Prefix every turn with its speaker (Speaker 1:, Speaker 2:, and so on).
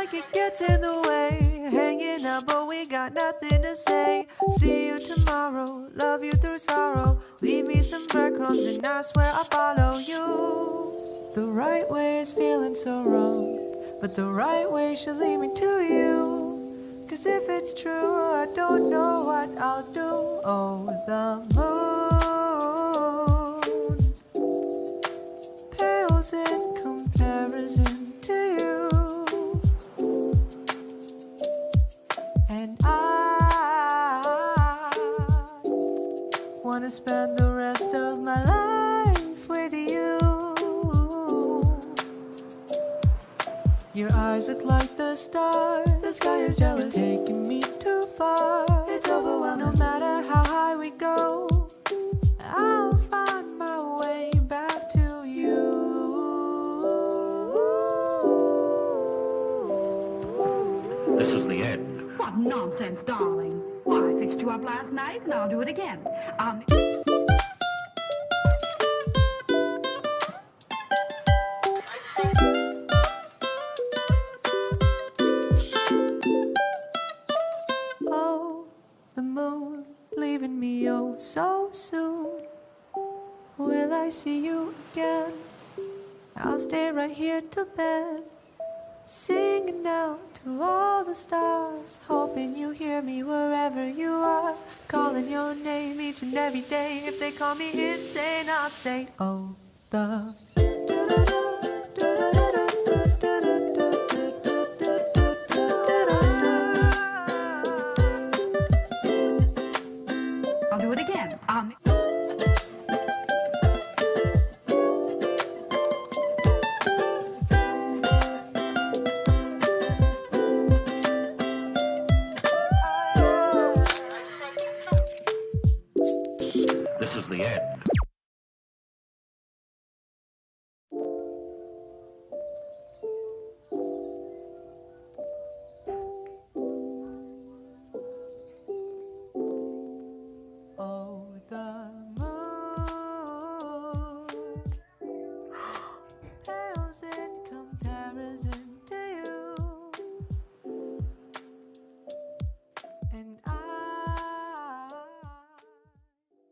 Speaker 1: like it gets in the way. Hanging out, but we got nothing to say. See you tomorrow, love you through sorrow. Leave me some breadcrumbs and I swear I'll follow you. The right way is feeling so wrong, but the right way should lead me to you. Cause if it's true, I don't know what I'll do. Oh, the moon pales in comparison to you. And I wanna spend the rest of my life with you. Your eyes look like the stars. The sky is jealous. You're taking me too far. It's overwhelming. No matter how high we go, I'll find my way back to you.
Speaker 2: This is the end.
Speaker 3: What nonsense, darling. Well, I fixed you up last night, and I'll do it again.
Speaker 1: Oh, the moon leaving me oh so soon. Will I see you again? I'll stay right here till then, singing out to all the stars, hoping you hear me wherever you are, calling your name each and every day. If they call me insane, I'll say, oh, the